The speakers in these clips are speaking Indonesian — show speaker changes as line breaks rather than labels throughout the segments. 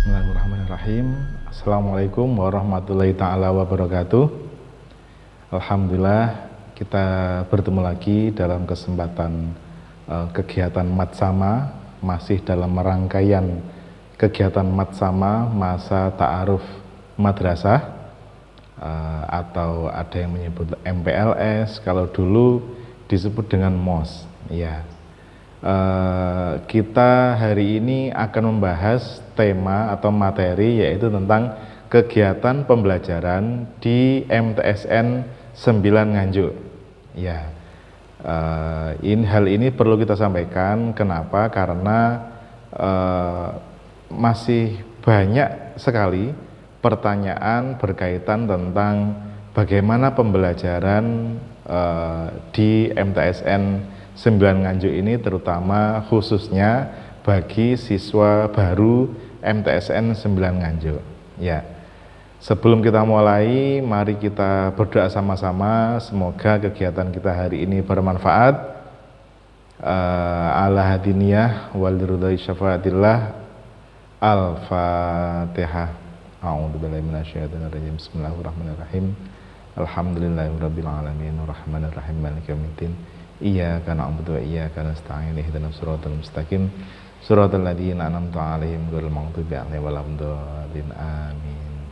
Bismillahirrahmanirrahim. Assalamualaikum warahmatullahi ta'ala wabarakatuh. Alhamdulillah kita bertemu lagi dalam kesempatan kegiatan Matsama, masih dalam rangkaian kegiatan Matsama masa ta'aruf madrasah, atau ada yang menyebut MPLS, kalau dulu disebut dengan MOS ya. Kita hari ini akan membahas tema atau materi yaitu tentang kegiatan pembelajaran di MTSN 9 Nganjuk ya. Hal ini perlu kita sampaikan. Kenapa? Karena masih banyak sekali pertanyaan berkaitan tentang bagaimana pembelajaran di MTSN 9 Nganjuk ini, terutama khususnya bagi siswa baru MTSN 9 Nganjuk ya. Sebelum kita mulai, mari kita berdoa sama-sama, semoga kegiatan kita hari ini bermanfaat. Ala hadiniyah wal ridai syafaatillah. Al-Fatihah. A'udzubillahi minasyaitonir rajim. Bismillahirrahmanirrahim. Alhamdulillahirabbil alamin arrahmanir rahim maliki yaumiddin. Iyyaka na'budu wa iyyaka nasta'in ihdinas siratal mustaqim siratal ladzina an'amta 'alaihim ghairil maghdubi 'alaihim waladdallin amin.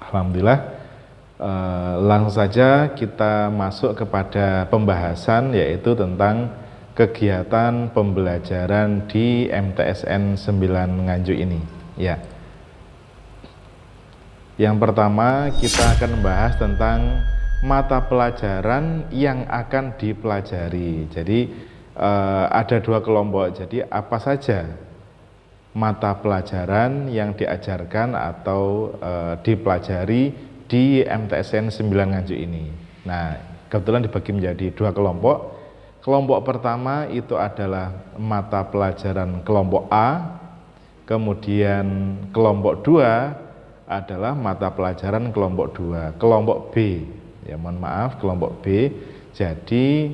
Alhamdulillah, langsung saja kita masuk kepada pembahasan yaitu tentang kegiatan pembelajaran di MTSN 9 Nganjuk ini ya. Yang pertama kita akan membahas tentang mata pelajaran yang akan dipelajari. Jadi ada dua kelompok. Jadi apa saja mata pelajaran yang diajarkan atau dipelajari di MTSN 9 Nganjuk ini. Nah, kebetulan dibagi menjadi dua kelompok. Kelompok pertama itu adalah mata pelajaran kelompok A. Kemudian kelompok 2 adalah mata pelajaran kelompok 2, kelompok B. Ya, mohon maaf, kelompok B. Jadi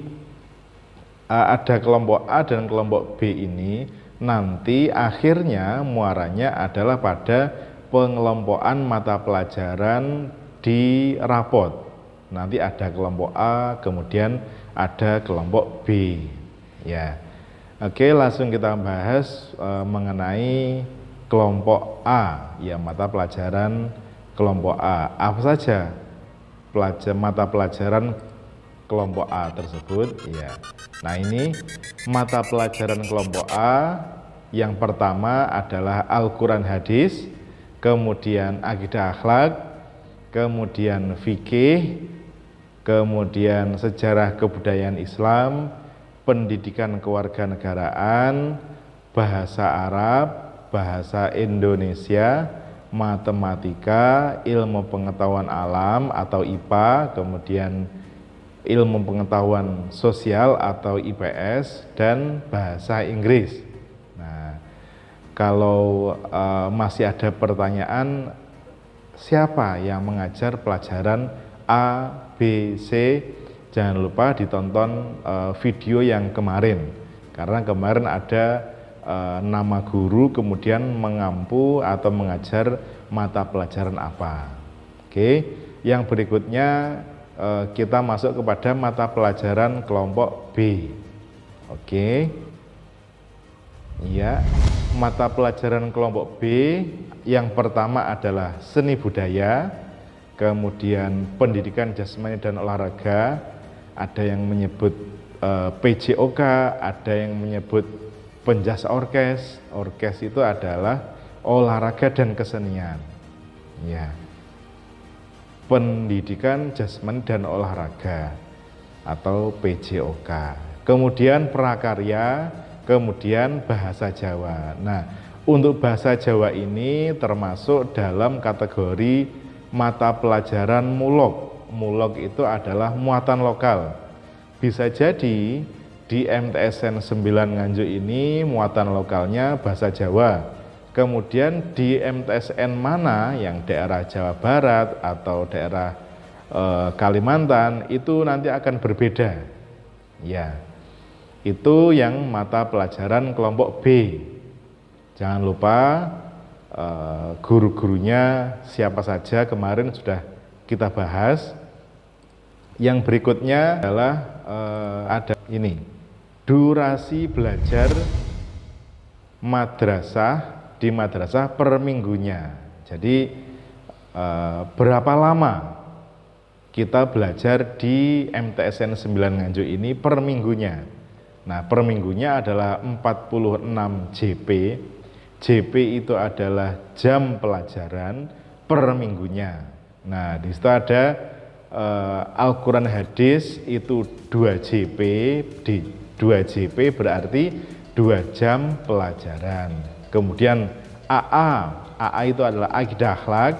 ada kelompok A dan kelompok B ini nanti akhirnya muaranya adalah pada pengelompokan mata pelajaran di rapot. Nanti ada kelompok A, kemudian ada kelompok B. Ya. Oke, langsung kita bahas mengenai kelompok A, ya, mata pelajaran kelompok A. Apa saja mata pelajaran kelompok A tersebut ya. Nah, ini mata pelajaran kelompok A yang pertama adalah Al-Quran Hadis, kemudian Akidah Akhlak, kemudian Fikih, kemudian Sejarah Kebudayaan Islam, Pendidikan Kewarganegaraan, Bahasa Arab, Bahasa Indonesia, Matematika, Ilmu Pengetahuan Alam atau IPA, kemudian Ilmu Pengetahuan Sosial atau IPS, dan Bahasa Inggris. Nah, kalau masih ada pertanyaan siapa yang mengajar pelajaran A, B, C, jangan lupa ditonton video yang kemarin, karena kemarin ada nama guru kemudian mengampu atau mengajar mata pelajaran apa. Oke, yang berikutnya kita masuk kepada mata pelajaran kelompok B. Oke, ya, mata pelajaran kelompok B yang pertama adalah seni budaya, kemudian pendidikan jasmani dan olahraga, ada yang menyebut PJOK, ada yang menyebut penjas orkes. Orkes itu adalah olahraga dan kesenian ya. Pendidikan jasmani dan olahraga atau PJOK. Kemudian prakarya, kemudian bahasa Jawa. Nah, untuk bahasa Jawa ini termasuk dalam kategori mata pelajaran mulog. Mulog itu adalah muatan lokal. Bisa jadi di MTSN 9 Nganjuk ini muatan lokalnya bahasa Jawa. Kemudian di MTSN mana yang daerah Jawa Barat atau daerah Kalimantan itu nanti akan berbeda. Ya, itu yang mata pelajaran kelompok B. Jangan lupa guru-gurunya siapa saja kemarin sudah kita bahas. Yang berikutnya adalah ada ini, durasi belajar di madrasah per minggunya. Jadi berapa lama kita belajar di MTSN 9 Nganjuk ini per minggunya. Nah, per minggunya adalah 46 JP. JP itu adalah jam pelajaran per minggunya. Nah, di situ ada Al-Quran hadis itu 2 JP, di 2 JP berarti 2 jam pelajaran. Kemudian AA itu adalah akidah akhlak,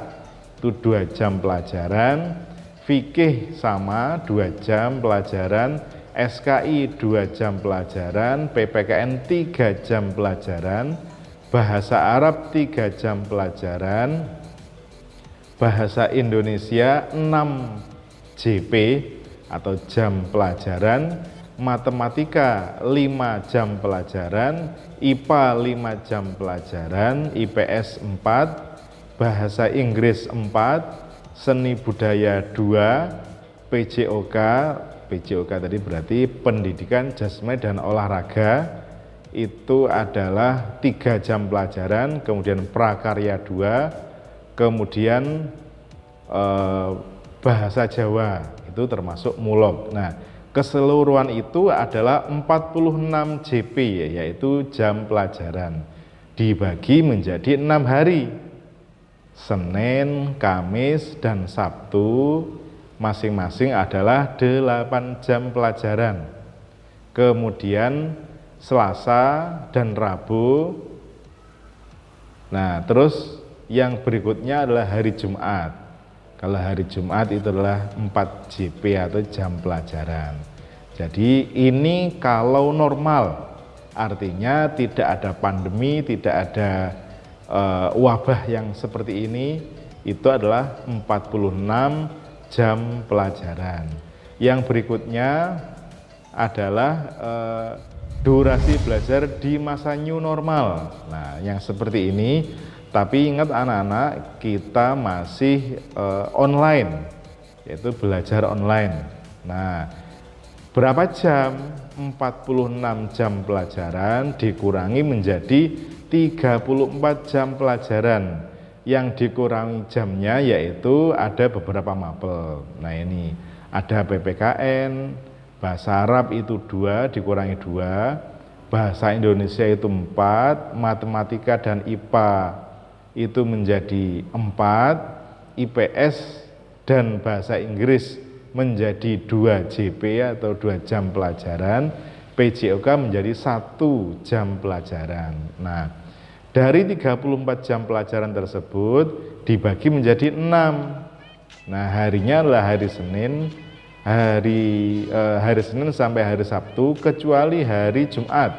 itu 2 jam pelajaran. Fikih sama 2 jam pelajaran, SKI 2 jam pelajaran, PPKN 3 jam pelajaran, bahasa Arab 3 jam pelajaran, bahasa Indonesia 6 JP atau jam pelajaran, matematika 5 jam pelajaran, IPA 5 jam pelajaran, IPS 4, bahasa Inggris 4, seni budaya 2, PJOK tadi berarti pendidikan jasmani dan olahraga itu adalah 3 jam pelajaran, kemudian prakarya 2, kemudian bahasa Jawa itu termasuk mulog. Nah, keseluruhan itu adalah 46 JP, yaitu jam pelajaran dibagi menjadi 6 hari, Senin, Kamis, dan Sabtu masing-masing adalah 8 jam pelajaran. Kemudian Selasa dan Rabu. Nah, terus yang berikutnya adalah hari Jumat. Kalau hari Jumat itu adalah 4 JP atau jam pelajaran. Jadi ini kalau normal, artinya tidak ada pandemi, tidak ada wabah yang seperti ini, itu adalah 46 jam pelajaran. Yang berikutnya adalah durasi belajar di masa new normal. Nah, yang seperti ini. Tapi ingat anak-anak, kita masih online, yaitu belajar online. Nah, berapa jam? 46 jam pelajaran dikurangi menjadi 34 jam pelajaran. Yang dikurangi jamnya yaitu ada beberapa mapel. Nah, ini ada PPKN, bahasa Arab itu 2 dikurangi 2, bahasa Indonesia itu 4, matematika dan IPA itu menjadi 4, IPS dan bahasa Inggris menjadi 2 JP atau 2 jam pelajaran, PJOK menjadi 1 jam pelajaran. Nah, dari 34 jam pelajaran tersebut dibagi menjadi 6. Nah, harinya adalah hari Senin, hari Senin sampai hari Sabtu, kecuali hari Jumat.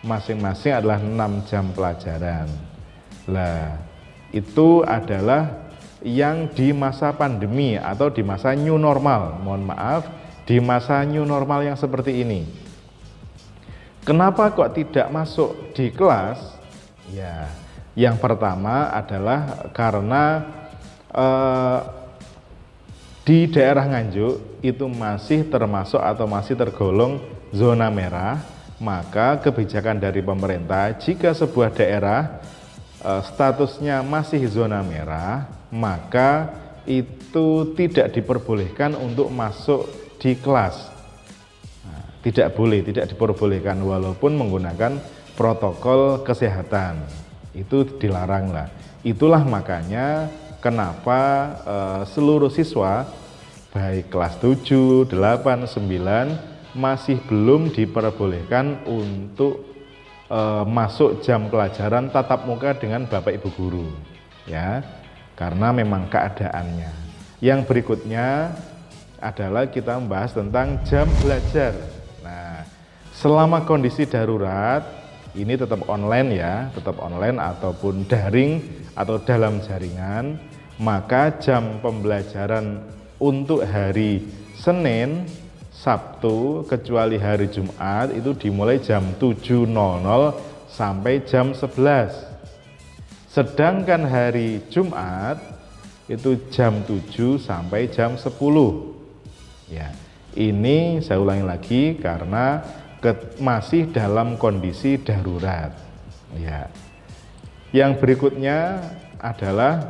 Masing-masing adalah 6 jam pelajaran. Lah, itu adalah yang di masa pandemi atau di masa new normal. Mohon maaf, di masa new normal yang seperti ini. Kenapa kok tidak masuk di kelas? Ya, yang pertama adalah karena di daerah Nganjuk itu masih termasuk atau masih tergolong zona merah. Maka kebijakan dari pemerintah, jika sebuah daerah statusnya masih zona merah, maka itu tidak diperbolehkan untuk masuk di kelas. Nah, tidak diperbolehkan walaupun menggunakan protokol kesehatan. Itu dilarang lah. Itulah makanya kenapa seluruh siswa baik kelas 7, 8, 9 masih belum diperbolehkan untuk masuk jam pelajaran tatap muka dengan Bapak Ibu guru, ya, karena memang keadaannya. Yang berikutnya adalah kita membahas tentang jam belajar. Nah, selama kondisi darurat ini tetap online ya, tetap online ataupun daring atau dalam jaringan, maka jam pembelajaran untuk hari Senin, Sabtu, kecuali hari Jumat itu dimulai jam 7.00 sampai jam 11. Sedangkan hari Jumat itu jam 7 sampai jam 10. Ya, ini saya ulangi lagi karena masih dalam kondisi darurat. Ya. Yang berikutnya adalah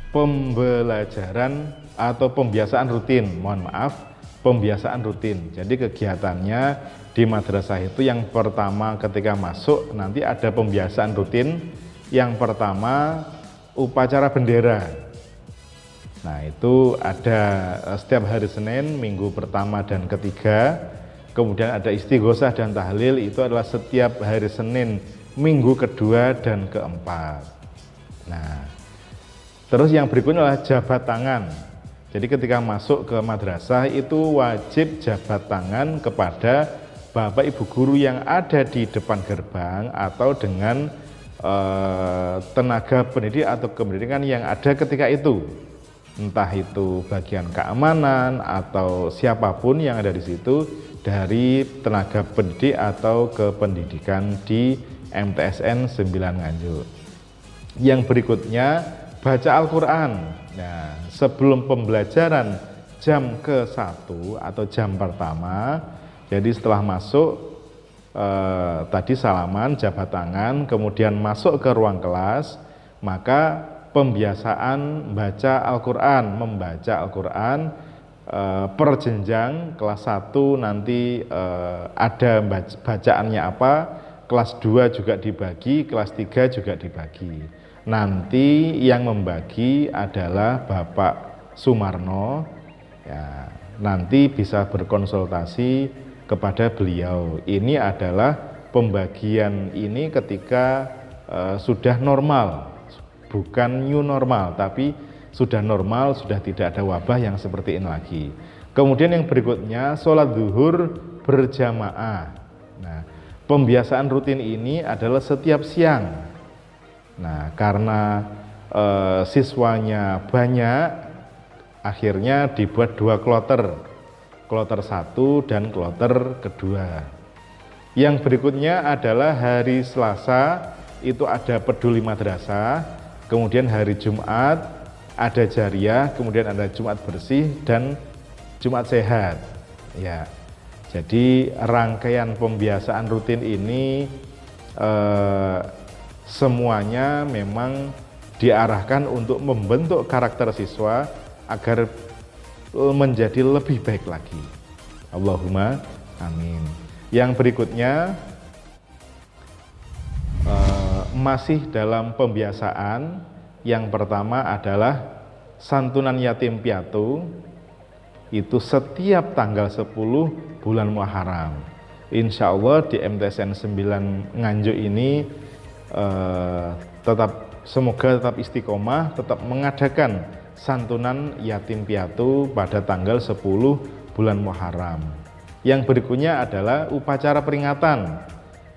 pembelajaran atau pembiasaan rutin. Mohon maaf, pembiasaan rutin. Jadi kegiatannya di madrasah itu yang pertama ketika masuk nanti ada pembiasaan rutin. Yang pertama upacara bendera. Nah, itu ada setiap hari Senin, minggu pertama dan ketiga. Kemudian ada istighosah dan tahlil, itu adalah setiap hari Senin, minggu kedua dan keempat. Nah, terus yang berikutnya adalah jabat tangan. Jadi ketika masuk ke madrasah itu wajib jabat tangan kepada Bapak Ibu guru yang ada di depan gerbang atau dengan tenaga pendidik atau kependidikan yang ada ketika itu. Entah itu bagian keamanan atau siapapun yang ada di situ dari tenaga pendidik atau kependidikan di MTSN 9 Nganjuk. Yang berikutnya baca Al-Quran. Nah, sebelum pembelajaran jam ke-1 atau jam pertama, jadi setelah masuk tadi salaman, jabat tangan, kemudian masuk ke ruang kelas, maka pembiasaan baca Al-Quran, membaca Al-Quran per jenjang. Kelas 1 nanti ada bacaannya apa, kelas 2 juga dibagi, kelas 3 juga dibagi. Nanti yang membagi adalah Bapak Sumarno, ya, nanti bisa berkonsultasi kepada beliau. Ini adalah pembagian ini ketika sudah normal, bukan new normal, tapi sudah normal, sudah tidak ada wabah yang seperti ini lagi. Kemudian yang berikutnya sholat zuhur berjamaah. Nah, pembiasaan rutin ini adalah setiap siang. Nah, karena siswanya banyak, akhirnya dibuat 2 kloter, kloter 1 dan kloter kedua. Yang berikutnya adalah hari Selasa, itu ada peduli madrasah, kemudian hari Jumat ada jariah, kemudian ada Jumat bersih dan Jumat sehat. Ya, jadi rangkaian pembiasaan rutin ini semuanya memang diarahkan untuk membentuk karakter siswa agar menjadi lebih baik lagi. Allahumma amin. Yang berikutnya masih dalam pembiasaan. Yang pertama adalah santunan yatim piatu, itu setiap tanggal 10 bulan Muharram. Insya Allah di MTSN 9 Nganjuk ini semoga tetap istiqomah, tetap mengadakan santunan yatim piatu pada tanggal 10 bulan Muharram. Yang berikutnya adalah upacara peringatan.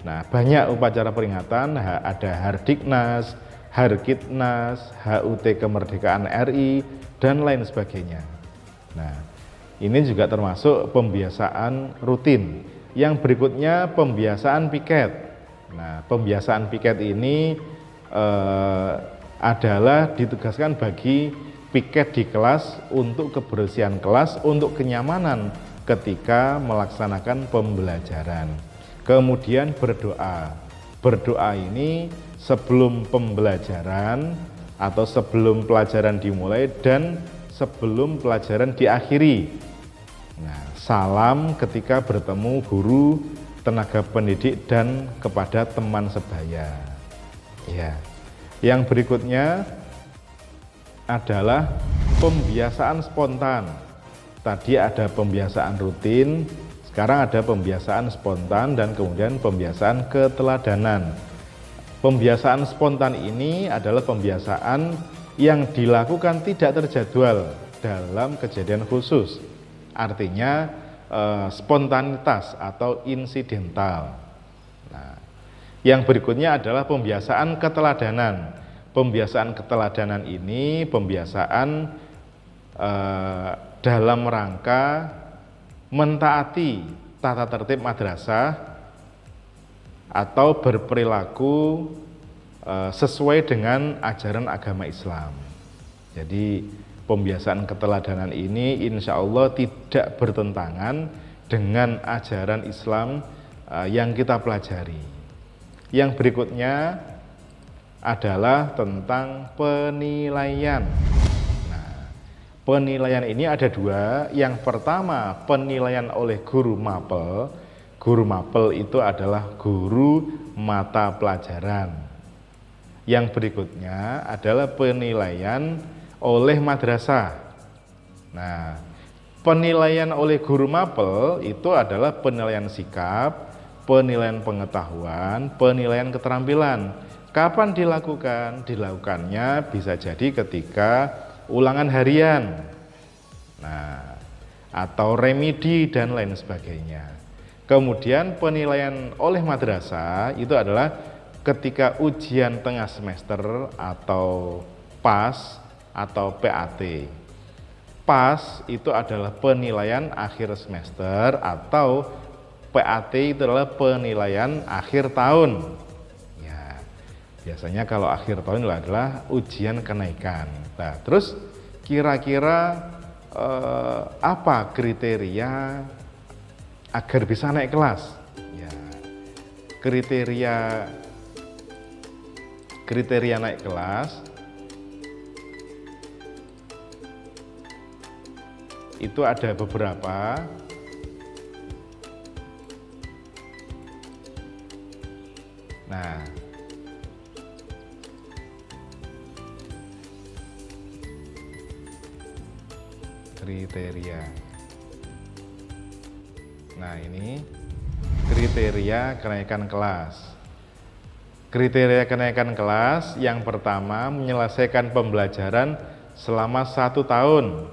Nah, banyak upacara peringatan, ada Hardiknas, Harkitnas, HUT Kemerdekaan RI, dan lain sebagainya. Nah, ini juga termasuk pembiasaan rutin. Yang berikutnya pembiasaan piket. Nah, pembiasaan piket ini adalah ditugaskan bagi piket di kelas untuk kebersihan kelas, untuk kenyamanan ketika melaksanakan pembelajaran. Kemudian berdoa. Berdoa ini sebelum pembelajaran atau sebelum pelajaran dimulai dan sebelum pelajaran diakhiri. Nah, salam ketika bertemu guru, tenaga pendidik dan kepada teman sebaya. Ya. Yang berikutnya adalah pembiasaan spontan. Tadi ada pembiasaan rutin, sekarang ada pembiasaan spontan dan kemudian pembiasaan keteladanan. Pembiasaan spontan ini adalah pembiasaan yang dilakukan tidak terjadwal dalam kejadian khusus. Artinya spontanitas atau insidental. Nah, yang berikutnya adalah pembiasaan keteladanan. Pembiasaan keteladanan ini pembiasaan dalam rangka mentaati tata tertib madrasah atau berperilaku sesuai dengan ajaran agama Islam. Jadi pembiasaan keteladanan ini insya Allah tidak bertentangan dengan ajaran Islam yang kita pelajari. Yang berikutnya adalah tentang penilaian. Nah, penilaian ini ada dua. Yang pertama, penilaian oleh guru mapel. Guru mapel itu adalah guru mata pelajaran. Yang berikutnya adalah penilaian oleh madrasah. Nah, penilaian oleh guru mapel itu adalah penilaian sikap, penilaian pengetahuan, penilaian keterampilan. Kapan dilakukan? Dilakukannya bisa jadi ketika ulangan harian, nah, atau remedi dan lain sebagainya. Kemudian penilaian oleh madrasah itu adalah ketika ujian tengah semester atau PAS atau PAT. PAS itu adalah penilaian akhir semester atau PAT itu adalah penilaian akhir tahun. Ya, biasanya kalau akhir tahun adalah ujian kenaikan. Nah, terus kira-kira apa kriteria agar bisa naik kelas? Ya, kriteria naik kelas itu ada beberapa. Nah, kriteria. Nah, ini kriteria kenaikan kelas. Kriteria kenaikan kelas yang pertama menyelesaikan pembelajaran selama 1 tahun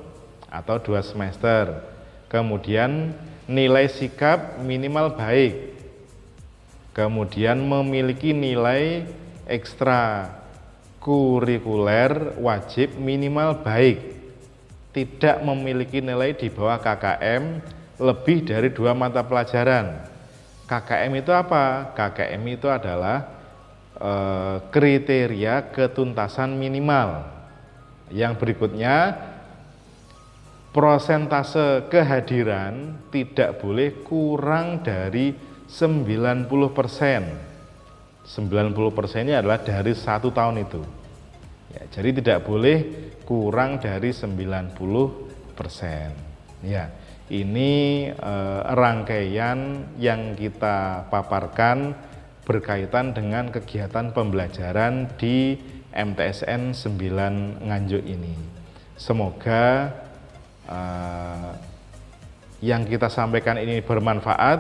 atau 2 semester. Kemudian nilai sikap minimal baik. Kemudian memiliki nilai ekstra kurikuler wajib minimal baik. Tidak memiliki nilai di bawah KKM lebih dari 2 mata pelajaran. KKM itu apa? KKM itu adalah kriteria ketuntasan minimal. Yang berikutnya, prosentase kehadiran tidak boleh kurang dari 90%. 90% ini adalah dari 1 tahun itu. Ya, jadi tidak boleh kurang dari 90%. Ya, ini rangkaian yang kita paparkan berkaitan dengan kegiatan pembelajaran di MTSN 9 Nganjuk ini. Semoga yang kita sampaikan ini bermanfaat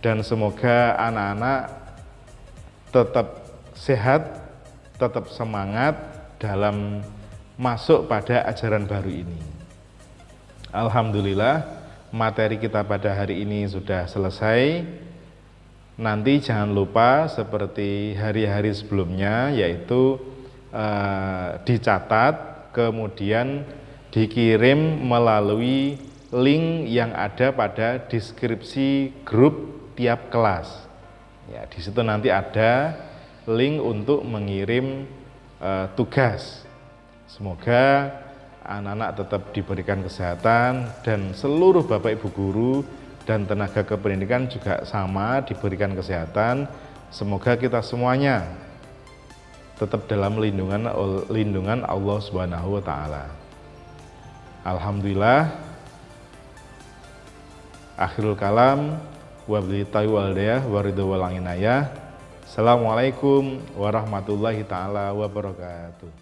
dan semoga anak-anak tetap sehat, tetap semangat dalam masuk pada ajaran baru ini. Alhamdulillah, materi kita pada hari ini sudah selesai. Nanti jangan lupa seperti hari-hari sebelumnya, yaitu dicatat kemudian dikirim melalui link yang ada pada deskripsi grup tiap kelas. Ya, di situ nanti ada link untuk mengirim tugas. Semoga anak-anak tetap diberikan kesehatan dan seluruh Bapak Ibu guru dan tenaga kependidikan juga sama diberikan kesehatan. Semoga kita semuanya tetap dalam lindungan Allah Subhanahu wa taala. Alhamdulillah. Akhirul kalam wabillahi taufiq wal hidayah. Assalamualaikum warahmatullahi taala wabarakatuh.